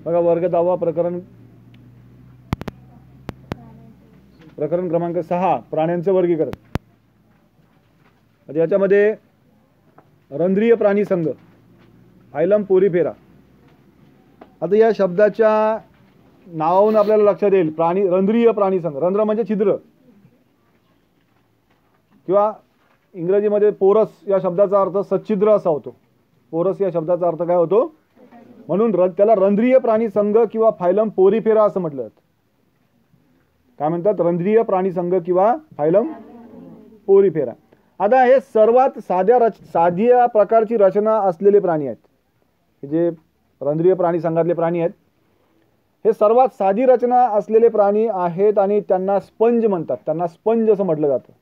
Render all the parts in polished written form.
बघा वर्ग 10 प्रकरण क्रमांक 6 प्राण्यांचे वर्गीकरण. याच्यामध्ये रंध्रीय प्राणी संघ फायलम पोरीफेरा. आता या शब्दाच्या नावावरून आपल्याला लक्षात येईल प्राणी रंध्रीय प्राणी संघ. रंध्र म्हणजे छिद्र किंवा इंग्रजीमध्ये पोरस या शब्दाचा अर्थ सच्छिद्र असा होतो. पोरस या शब्दाचा अर्थ काय होतो? म्हणून त्याला रंध्रीय प्राणी संघ किंवा फायलम पोरीफेरा असं म्हटलं जातं. काय म्हणतात? रंध्रीय प्राणी संघ किंवा फायलम पोरीफेरा. आता हे सर्वात साध्या प्रकारची रचना असलेले प्राणी आहेत. जे रंध्रीय प्राणी संघातले प्राणी आहेत हे सर्वात साधी रचना असलेले प्राणी आहेत आणि त्यांना स्पंज म्हणतात. त्यांना स्पंज असं म्हटलं जातं.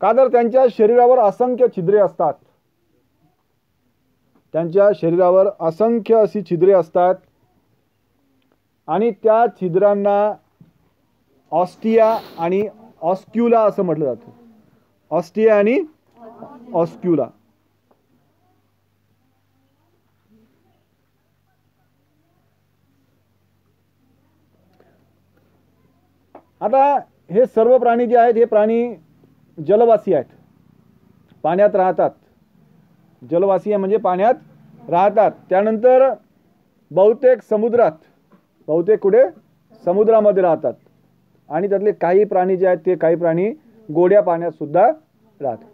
का तर त्यांच्या शरीरावर असंख्य छिद्रे असतात. त्यांच्या शरीरावर असंख्य अशी छिद्रे असतात आणि त्या छिद्रांना ऑस्टिया आणि ऑस्क्युला असं म्हटलं जातं. ऑस्टिया आणि ऑस्क्युला. आता हे सर्व प्राणी जे आहेत हे प्राणी जलवासी आहेत, पाण्यात राहतात. जलवासी म्हणजे पाण्यात राहतात. त्यानंतर बहुतेक समुद्रात, बहुतेक कुठे? समुद्रामध्ये राहतात. आणि त्यातले काही प्राणी जे आहेत ते काही प्राणी गोड्या पाण्यात सुद्धा राहतात.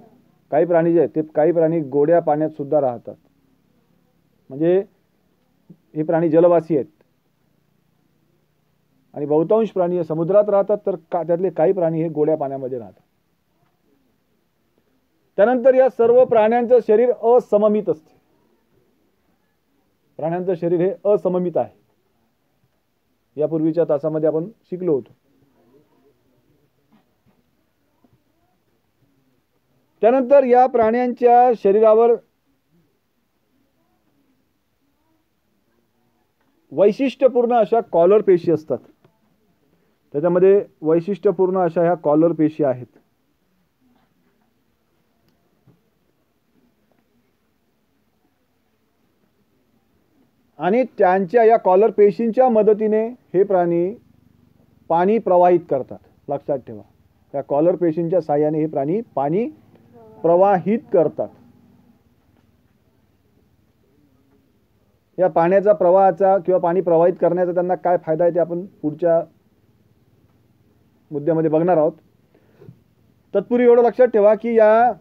काही प्राणी जे आहेत ते काही प्राणी गोड्या पाण्यात सुद्धा राहतात. म्हणजे हे प्राणी जलवासी आहेत आणि बहुतांश प्राणी हे समुद्रात राहतात, तर त्यातले काही प्राणी हे गोड्या पाण्यामध्ये राहतात. त्यानंतर या सर्व प्राण्यांचं शरीर असममित असते. प्राण्यांचं शरीर हे असममित आहे. यापूर्वीच्या तासामध्ये आपण शिकलो होतो. त्यानंतर या प्राण्यांच्या शरीरावर वैशिष्ट्यपूर्ण अशा कॉलर पेशी असतात. त्याच्यामध्ये वैशिष्ट्यपूर्ण अशा ह्या कॉलर पेशी आहेत. आणि त्यांच्या या कॉलर पेशींच्या मदतीने हे प्राणी पाणी प्रवाहित करतात. लक्षात ठेवा, या कॉलर पेशींच्या साहाय्याने हे प्राणी पाणी प्रवाहित करतात. या पाण्याचा प्रवाहाचा किंवा पाणी प्रवाहित करण्याचा त्यांना काय फायदा आहे ते आपण पुढच्या मुद्द्यामध्ये बघणार आहोत. तत्पूर्वी एवढं लक्षात ठेवा की या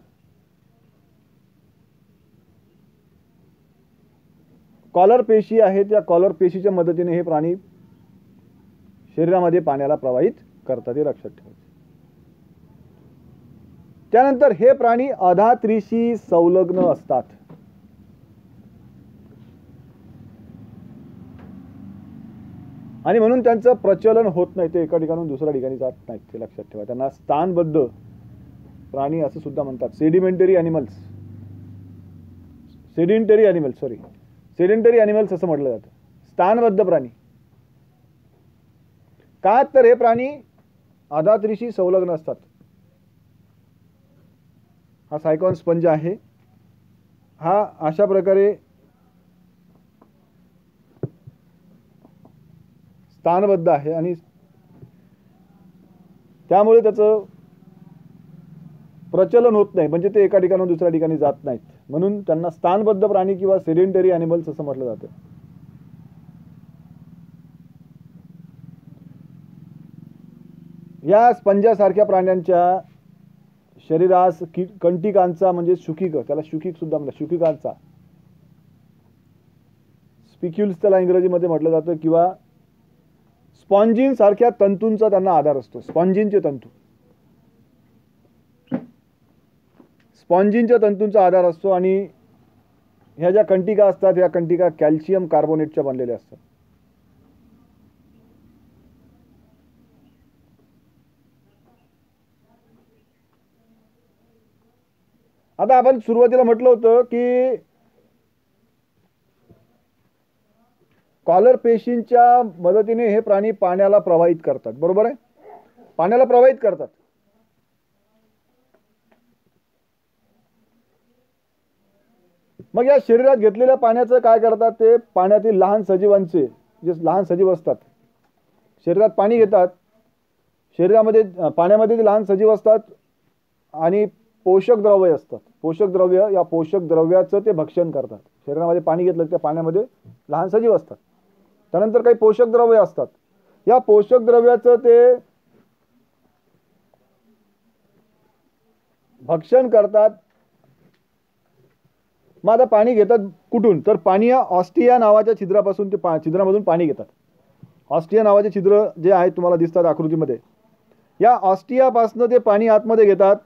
कॉलर पेशी आहेत, या कॉलर पेशीच्या मदतीने हे प्राणी शरीरामध्ये पाण्याला प्रवाहित करतात. हे लक्षात ठेवा. त्यानंतर हे प्राणी अधात्रीशी संलग्न असतात. आणि म्हणून त्यांचं प्रचलन होत नाही. ते एका ठिकाणून दुसऱ्या ठिकाणी जात नाहीत. ते लक्षात ठेवा. त्यांना स्थानबद्ध प्राणी असं सुद्धा म्हणतात. सेडिमेंटरी ॲनिमल्स असं म्हटलं जातं. स्थानबद्ध प्राणी. का? तर हे प्राणी अधात्रीशी संलग्न असतात. हा सायकॉन स्पंज आहे. हा अशा प्रकारे स्थानबद्ध आहे आणि त्यामुळे त्याचं प्रचलन होत नाही. म्हणजे ते एका ठिकाणून दुसऱ्या ठिकाणी जात नाहीत. म्हणून त्यांना स्थानबद्ध प्राणी किंवा सेडेंटरी ॲनिमल्स असं म्हटलं जातं. या स्पंजासारख्या प्राण्यांच्या शरीरास कंटिकांचा म्हणजे शुकिक, त्याला शुकिक सुद्धा म्हणतात, शुकिकांचा, स्पिक्युल्स त्याला इंग्रजीमध्ये म्हटलं जातं, किंवा स्पॉन्जिन सारख्या तंतूंचा त्यांना आधार असतो. स्पॉन्जिनचे तंतू, स्पॉन्जिनच्या तंतूंचा आधार असतो. आणि ह्या ज्या कंटिका असतात ह्या कंटिका कॅल्शियम कार्बोनेटच्या बनलेल्या असतात. आता आपण सुरुवातीला म्हटलं होतं की कॉलर पेशींच्या मदतीने हे प्राणी पाण्याला प्रवाहित करतात. बरोबर आहे? पाण्याला प्रवाहित करतात. मग या शरीरात घेतलेल्या पाण्याचं काय करतात ते, पाण्यातील लहान सजीवांचे जे लहान सजीव असतात शरीरात पाणी घेतात, शरीरामध्ये पाण्यामध्ये जे लहान सजीव असतात आणि पोषक द्रव्य असतात, पोषक द्रव्य, या पोषक द्रव्याचं ते भक्षण करतात. शरीरामध्ये पाणी घेतलं त्या पाण्यामध्ये लहान सजीव असतात, त्यानंतर काही पोषक द्रव्य असतात, या पोषक द्रव्याचं ते भक्षण करतात. मग आता पाणी घेतात कुठून, तर पाणी या ऑस्टिया नावाच्या छिद्रापासून ते छिद्रामधून पाणी घेतात. ऑस्टिया नावाचे छिद्र जे आहेत तुम्हाला दिसतात आकृतीमध्ये, या ऑस्टियापासून ते पाणी आतमध्ये घेतात.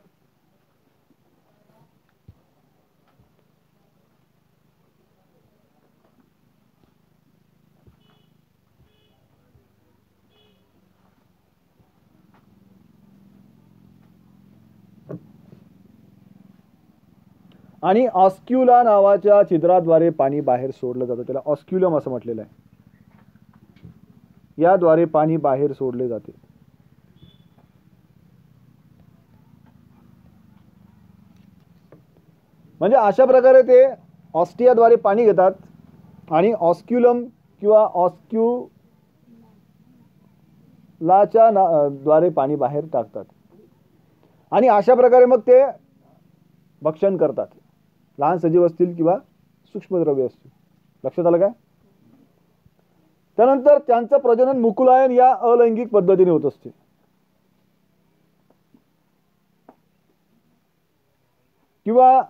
आणि ऑस्क्युला नावाच्या छिद्राद्वारे पाणी बाहेर सोडलं जातं, त्याला ऑस्क्युलम असं म्हटलेलं आहे. याद्वारे पाणी बाहेर सोडले जाते. म्हणजे अशा प्रकारे ते ऑस्टियाद्वारे पाणी घेतात आणि ऑस्क्युलम किंवा ऑस्क्युलाच्या द्वारे पाणी बाहेर टाकतात आणि अशा प्रकारे मग ते भक्षण करतात, लहान सजीव असतील किंवा सूक्ष्मद्रव्य असतील. लक्षात आलं काय? त्यानंतर त्यांचं प्रजनन मुकुलायन या अलैंगिक पद्धतीने होत असते. किंवा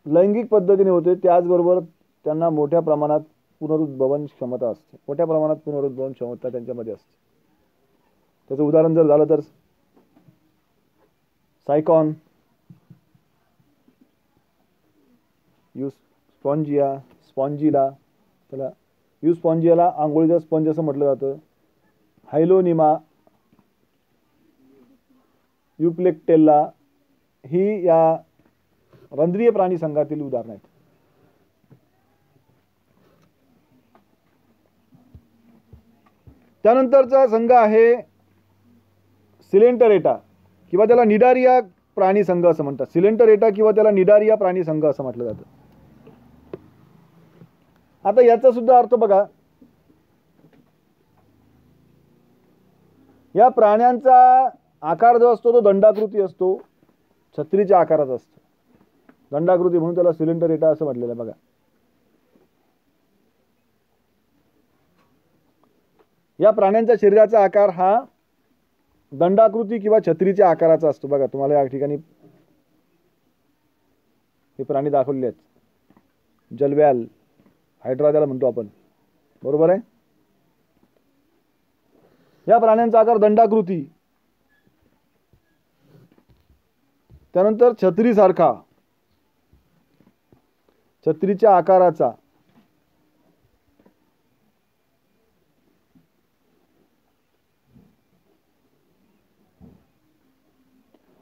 लैंगिक पद्धतीने होते, त्याचबरोबर त्यांना मोठ्या प्रमाणात पुनरुद्भवन क्षमता असते, मोठ्या प्रमाणात पुनरुद्भवन क्षमता त्यांच्यामध्ये असते. त्याचं उदाहरण जर झालं तर सायकॉन, स्पॉन्जिला, त्याला युस्पॉन्जियाला आंघोळीचा स्पंज असं म्हटलं जातं. हायलोनिमा, युप्लेक्टेल्ला ही या रंध्रीय प्राणी संघातील उदाहरण आहेत. त्यानंतरचा संघ आहे सिलेंटरेटा किंवा त्याला निडारिया प्राणी संघ असं म्हणतात. सिलेंटरेटा किंवा त्याला निडारिया प्राणी संघ असं म्हटलं जातं. आता याचा सुद्धा अर्थ बघा, या प्राण्यांचा आकार जो असतो तो दंडाकृती असतो, छत्रीच्या आकाराचा असतो. दंडाकृती म्हणून त्याला सिलेंटरेटा असं म्हटलेलं आहे. बघा, या प्राण्यांच्या शरीराचा आकार हा दंडाकृती किंवा छत्रीच्या आकाराचा असतो. बघा, तुम्हाला या ठिकाणी हे प्राणी दाखवले आहेत. जलव्याल, हायड्रा त्याला म्हणतो आपण, बरोबर आहे. या प्राण्यांचा आकार दंडाकृती, त्यानंतर छत्रीसारखा, छत्रीच्या आकाराचा.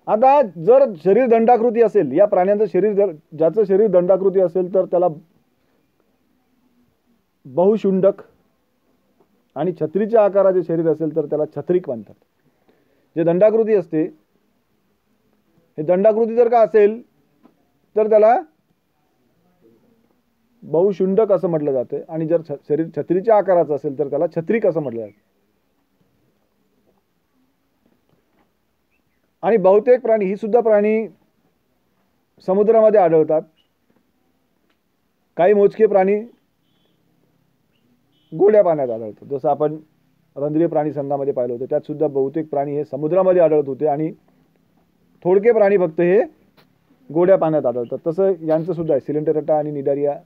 आता जर शरीर दंडाकृती असेल, या प्राण्यांचं शरीर ज्याचं शरीर दंडाकृती असेल तर त्याला बहुशुंडक, आणि छत्रीच्या आकाराचे शरीर असेल तर त्याला छत्रिक म्हणतात. जे दंडाकृती असते, हे दंडाकृती जर का असेल तर त्याला बहुशुंडक असं म्हटलं जातं, आणि जर शरीर छत्रीच्या आकाराचं असेल तर त्याला छत्रिक असं म्हटलं जातं. आणि बहुतेक प्राणी, ही सुद्धा प्राणी समुद्रामध्ये आढळतात. काही मोजके प्राणी गोड्या पाण्यात आढळतात, जसं आपण रंध्रीय प्राणी संघामध्ये पाहिलं होतं. त्यात सुद्धा बहुतेक प्राणी हे समुद्रामध्ये आढळत होते आणि थोडके प्राणी फक्त हे गोड्या पाण्यात आढळतात. तसं यांचं सुद्धा आहे, सिलेंटरेटा आणि निडारिया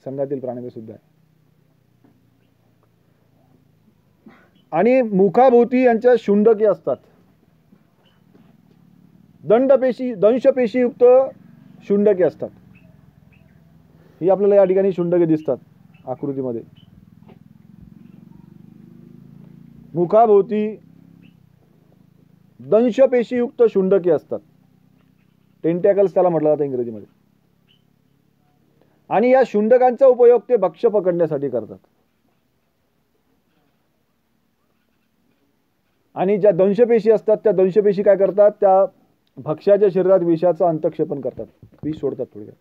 संघातील प्राण्यांचे सुद्धा आहे. आणि मुखाभोवती यांच्या शुंडके असतात, दंशपेशीयुक्त शुंडके असतात. ही आपल्याला या ठिकाणी शुंडके दिसतात आकृतीमध्ये. मुखाभोवती दंशपेशीयुक्त शुंडके असतात, टेंटॅकल्स त्याला म्हटलं जातं इंग्रजीमध्ये. आणि या शुंडकांचा उपयोग ते भक्ष्य पकडण्यासाठी करतात. आणि ज्या दंशपेशी असतात त्या दंशपेशी काय करतात, त्या भक्ष्याच्या शरीरात विषाचं अंतक्षेपण करतात, विष सोडतात थोडक्यात.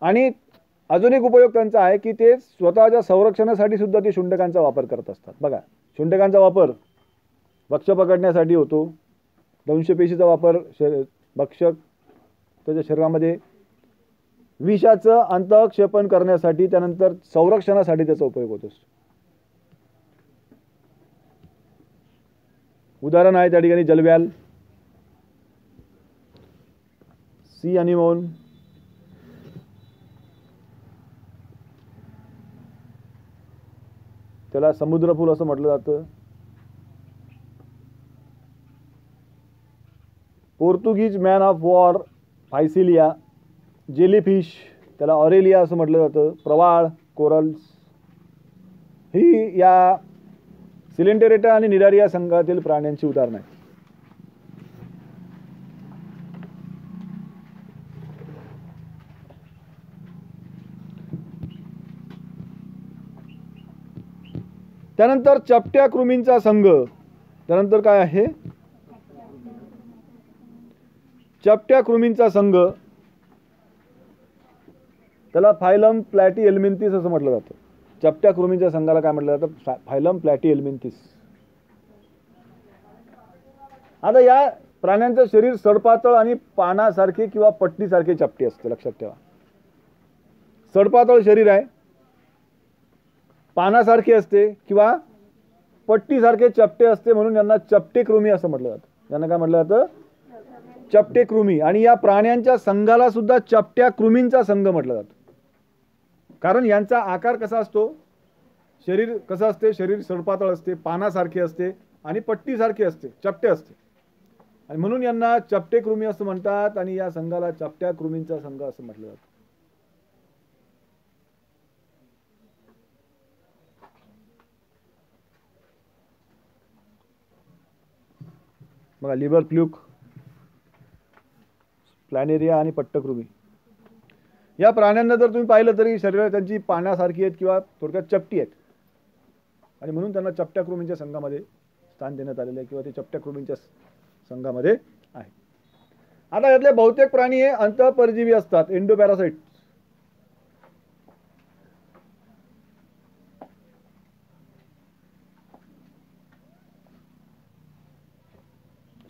आणि अजून एक उपयोग त्यांचा आहे की ते स्वतःच्या संरक्षणासाठी सुद्धा ते शुंडकांचा वापर करत असतात. बघा, शुंडकांचा वापर भक्ष्य पकडण्यासाठी होतो, दंशपेशीचा वापर भक्षक त्याच्या शरीरामध्ये विषाचं अंतक्षेपण करण्यासाठी, त्यानंतर संरक्षणासाठी त्याचा उपयोग होतो. उदाहरण आहे त्या ठिकाणी जलव्याल, सी अनिमोन, त्याला समुद्रफूल असं म्हटलं जातं. पोर्तुगीज मॅन ऑफ वॉर फायसिलिया, जेलीफिश त्याला ऑरेलिया असं म्हटलं जातं, प्रवाळ, कोरल्स ही या सिलेंटेरेटा आणि निडारिया संघातील प्राण्यांची उदाहरणं आहेत. त्यानंतर चपट्या कृमींचा संघ, त्यानंतर काय आहे, चपट्या कृमींचा संघ, त्याला फायलम प्लॅटीहेल्मिंथिस असं म्हटलं जातं. चपट्या कृमींच्या संघाला काय म्हटलं जातं, फायलम प्लॅटीहेल्मिंथिस. आता या प्राण्यांचं शरीर सडपातळ आणि पानासारखे किंवा पट्टीसारखे चपटे असते, लक्षात ठेवा. सडपातळ शरीर आहे, पानासारखे असते किंवा पट्टीसारखे चपटे असते, म्हणून यांना चपटे कृमी असं म्हटलं जातं. यांना काय म्हटलं जातं, चपटे कृमी. आणि या प्राण्यांच्या संघाला सुद्धा चपट्या कृमींचा संघ म्हटलं जातं. कारण यांचा आकार कसा असतो, शरीर कसं असते, शरीर सडपातळ असते, पानासारखे असते आणि पट्टीसारखे असते, चपटे असते, आणि म्हणून यांना चपटे कृमी असं म्हणतात. आणि या संघाला चपट्या कृमींचा संघ असं म्हटलं जातं. बघा, लिव्हर फ्लूक, प्लॅनेरिया आणि पट्टकृमी या प्राण्यांना जर तुम्ही पाहिलं तरी शरीरात त्यांची पाण्यासारखी आहेत किंवा थोडक्यात चपटी आहेत, आणि म्हणून त्यांना चपट्या कृमींच्या संघामध्ये स्थान देण्यात आलेलं आहे किंवा ते चपट्या कृमींच्या संघामध्ये आहे. आता यातले बहुतेक प्राणी हे अंतःपरजीवी असतात, एंडोपॅरासाइट.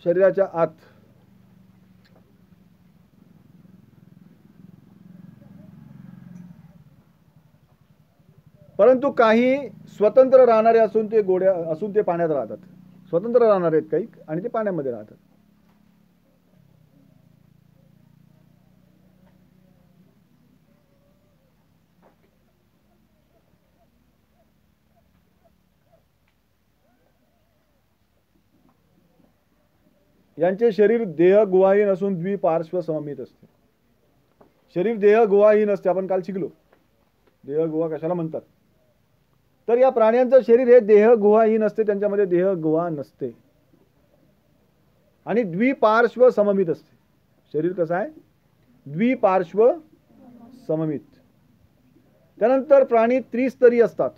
शरीराच्या आत परंतु काही स्वतंत्र राहणारे असून ते पाण्यात राहतात. स्वतंत्र राहणारे आहेत काही, आणि ते पाण्यामध्ये राहतात. यांचे शरीर देह गुहाहीन असून द्विपार्श्व सममित असते. शरीर देह गुहाहीन असते, आपण काल शिकलो देह गुहा कशाला म्हणतात. तर या प्राण्यांचं शरीर हे देह गुहाहीन असते, त्यांच्यामध्ये देह गुहा नसते, आणि द्विपार्श्व सममित असते. शरीर कसं आहे, द्विपार्श्व सममित. त्यानंतर प्राणी त्रिस्तरी असतात,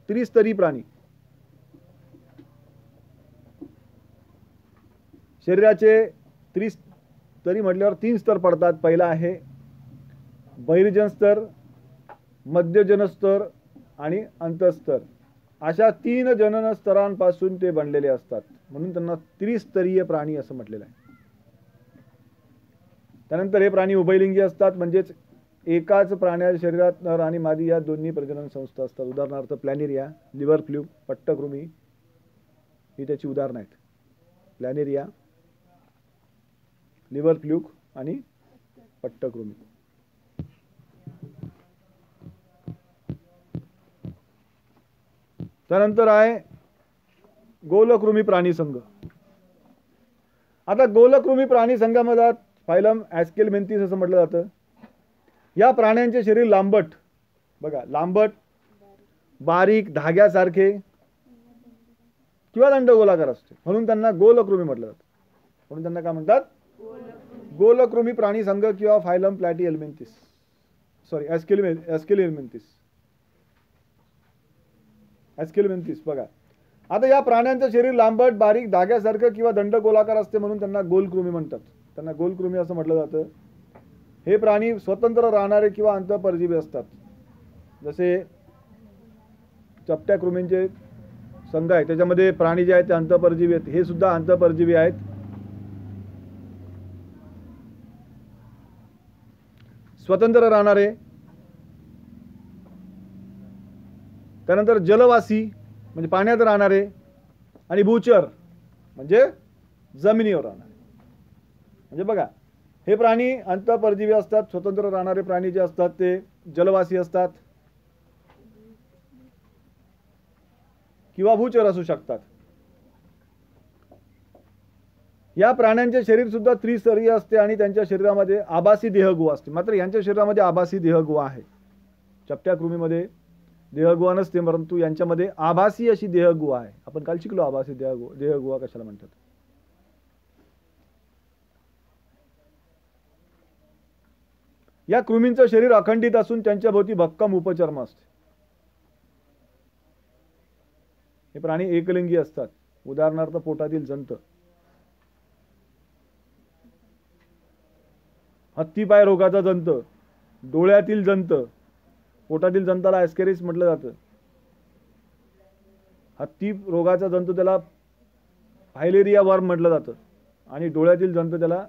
त्रिस्तरी प्राणी. शरीराचे त्रिस्तरी म्हटल्यावर 3 स्तर पडतात. पहिला आहे बहिर्जन स्तर, मध्यजन स्तर आणि अंतस्तर. अशा 3 जनन स्तरांपासून ते बनलेले असतात, म्हणून त्यांना त्रिस्तरीय प्राणी असं म्हटलेलं आहे. त्यानंतर हे प्राणी उभयलिंगी असतात, म्हणजेच एकाच प्राण्याच्या शरीरात नर आणि मादी या दोन्ही प्रजनन संस्था असतात. उदाहरणार्थ प्लॅनेरिया, लिव्हर फ्लूक, पट्टकृमी ही त्याची उदाहरणं आहेत. प्लॅनेरिया, लिव्हर फ्लूक आणि पट्टकृमी. त्यानंतर आहे गोलकृमी प्राणी संघ. आता गोलकृमी प्राणी संघामध्ये फायलम ॲस्केलमेंथिस असं म्हटलं जातं. या प्राण्यांचे शरीर लांबट, बघा लांबट, बारीक धाग्यासारखे किंवा दंडगोलाकार असते, म्हणून त्यांना गोलकृमी म्हटलं जातं. म्हणून त्यांना काय म्हणतात, गोलकृमी प्राणी संघ किंवा फायलम प्लॅटीहेल्मिंथिस, सॉरी ॲस्केलमेंथिस. ॲस्केलमेंथिस बघा. आता या प्राण्यांचं शरीर लांबट बारीक धाग्यासारखं किंवा दंडगोलाकार असते म्हणून त्यांना गोलकृमी म्हणतात. त्यांना गोलकृमी असं म्हटलं जातं. हे प्राणी स्वतंत्र राहणारे किंवा अंतःपरजीवी असतात. जसे चपट्या कृमींचे संघ आहे त्याच्यामध्ये प्राणी जे आहेत ते अंतःपरजीवी आहेत. हे सुद्धा अंतःपरजीवी आहेत. स्वतंत्र राहणारे. त्यानंतर जलवासी म्हणजे पाण्यात राहणारे आणि भूचर म्हणजे जमिनीवर राहणारे. म्हणजे बघा हे प्राणी अंतःपरजीवी असतात. स्वतंत्र राहणारे प्राणी जे असतात ते जलवासी असतात किंवा भूचर असू शकतात. या प्राण्यांचे शरीर सुद्धा त्रिस्तरीय असते आणि त्यांच्या शरीरामध्ये आभासी देहगुहा असते. मात्र यांच्या शरीरामध्ये आभासी देहगुहा आहे. चपट्या कृमीमध्ये देहगुहा नसते परंतु यांच्यामध्ये आभासी अशी देहगुहा आहे. आपण काल शिकलो आभासी देहगुहा कशाला म्हणतात. या कृमींचं शरीर अखंडित असून त्यांच्या भोवती भक्कम उपचर्म असते. हे प्राणी एकलिंगी असतात. उदाहरणार्थ पोटातील जंत, हत्तीपाय रोगाचा जंत, डोळ्यातील जंत. पोटातील जंताला ॲस्केरिस म्हटलं जातं. हत्ती रोगाचा जंतू त्याला फायलेरिया वर्म म्हटलं जातं आणि डोळ्यातील जंत त्याला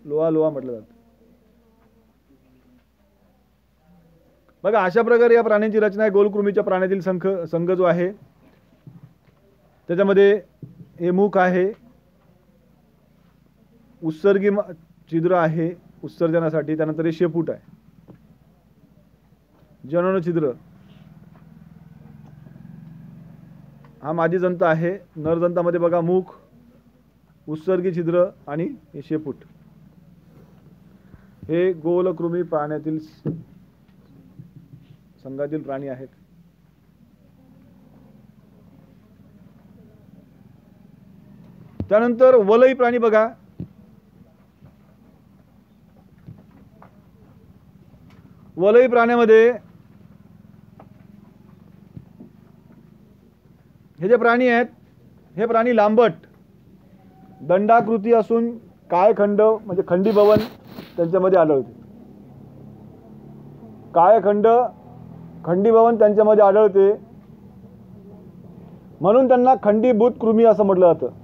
लोआ म्हटलं जातं. बघा अशा प्रकारे या प्राण्यांची रचना आहे. गोलकृमीच्या प्राण्यातील संघ जो आहे त्याच्यामध्ये हे मुख आहे, उत्सर्गी छिद्र आहे उत्सर्जनासाठी. त्यानंतर हे शेपूट आहे, जनन छिद्र. हा मादी जंत आहे. नरजंतामध्ये बघा मुख, उत्सर्गी छिद्र आणि हे शेपूट. हे गोलकृमी प्राण्यातील संघातील प्राणी आहेत. त्यानंतर वलयी प्राणी बघा. वलयी प्राण्यामध्ये हे जे प्राणी आहेत हे प्राणी लांबट दंडाकृती असून काळखंड म्हणजे खंडीभवन त्यांच्यामध्ये आढळते. काळखंड खंडीभवन त्यांच्यामध्ये आढळते म्हणून त्यांना खंडीभूत कृमी असं म्हटलं जातं.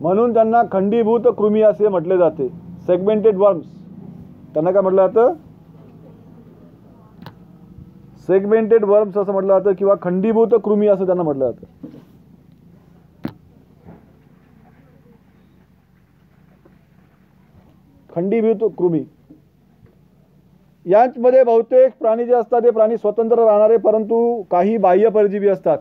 म्हणून त्यांना खंडीभूत कृमी असे म्हटले जाते. सेगमेंटेड वर्म्स त्यांना काय म्हटलं जातं? सेगमेंटेड वर्म्स असं म्हटलं जातं किंवा खंडीभूत कृमी असं त्यांना म्हटलं जातं. खंडीभूत कृमी. यांमध्ये बहुतेक प्राणी जे असतात ते प्राणी स्वतंत्र राहणारे परंतु काही बाह्य परजीवी असतात.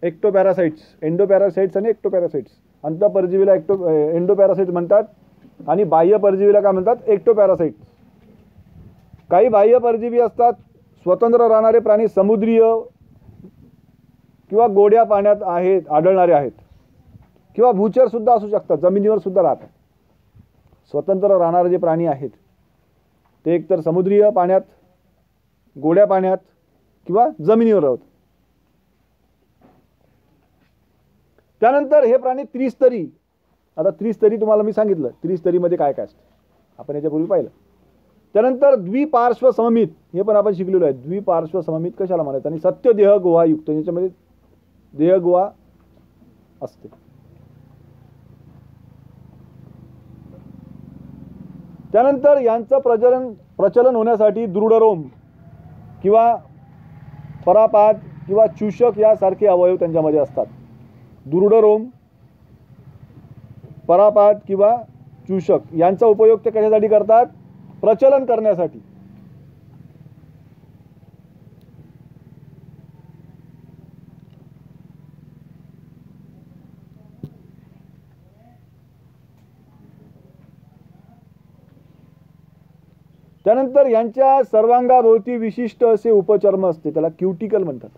एक्टोपॅरासाइट्स, एंडोपॅरासाइट्स आणि एक्टोपॅरासाइट्स. अंतःपरजीवीला एंडोपॅरासाइट्स म्हणतात आणि बाह्य परजीवीला काय म्हणतात? एक्टोपॅरासाइट्स. काही बाह्य परजीवी असतात. स्वतंत्र राहणारे प्राणी समुद्रीय किंवा गोड्या पाण्यात आहेत आढळणारे आहेत किंवा भूचर सुद्धा असू शकतात, जमिनीवर सुद्धा राहतात. स्वतंत्र राहणारे जे प्राणी आहेत ते एकतर समुद्रीय पाण्यात, गोड्या पाण्यात किंवा जमिनीवर राहतात. त्यानंतर हे प्राणी त्रिस्तरी. आता त्रिस्तरी तुम्हाला मी सांगितलं त्रिस्तरीमध्ये काय काय असतं आपण याच्यापूर्वी पाहिलं. त्यानंतर द्विपार्श्व सममित हे पण आपण शिकलेलो आहे. द्विपार्श्व सममित कशाला म्हणायचं? आणि सत्य देहगुहा युक्त, याच्यामध्ये देहगुहा असते. त्यानंतर यांचं प्रचलन होण्यासाठी दृढरोम किंवा परापाद किंवा चूषक यासारखे अवयव त्यांच्यामध्ये असतात. दृढरोम, परापाद किंवा चूषक यांचा उपयोग ते कशासाठी करतात? प्रचलन करण्यासाठी. त्यानंतर यांच्या सर्वांगाभोवती विशिष्ट असे उपचर्म असते, त्याला क्युटिकल म्हणतात.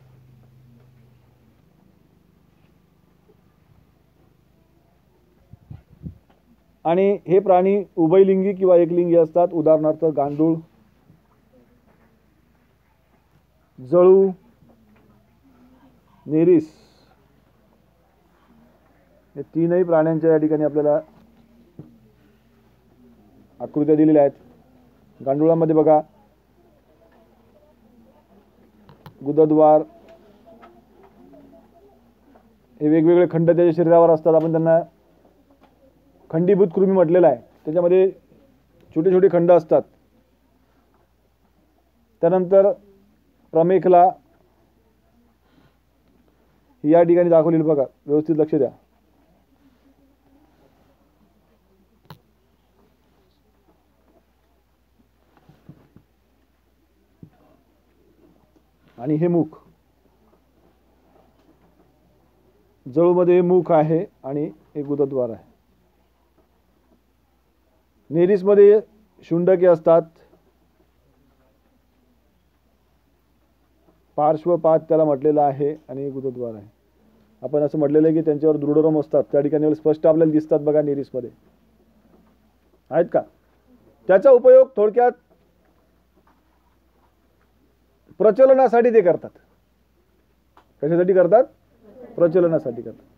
आणि हे प्राणी उभयलिंगी किंवा एकलिंगी असतात. उदाहरणार्थ गांडूळ, जळू, नेरिस हे तीनही प्राण्यांच्या या ठिकाणी आपल्याला आकृत्या दिलेल्या आहेत. गांडुळामध्ये बघा गुदद्वार, हे वेगवेगळे खंड त्याच्या शरीरावर असतात. आपण त्यांना खंडीभूत कृमी म्हटलेलं आहे. त्याच्यामध्ये छोटे छोटे खंड असतात. त्यानंतर प्रमेखला या ठिकाणी दाखवलेली बघा, व्यवस्थित लक्ष द्या. आणि हे मुख, जळूमध्ये मुख आहे आणि एक गुदद्वार आहे. नेरिसमध्ये शुंडके असतात. पार्श्वपाद त्याला म्हटलेलं आहे आणि गुदद्वार आहे. आपण असं म्हटलेलं आहे की त्यांच्यावर दृढरोम असतात. त्या ठिकाणी स्पष्ट आपल्याला दिसतात बघा नेरिसमध्ये आहेत का. त्याचा उपयोग थोडक्यात प्रचलनासाठी ते करतात. कशासाठी करतात? प्रचलनासाठी करतात.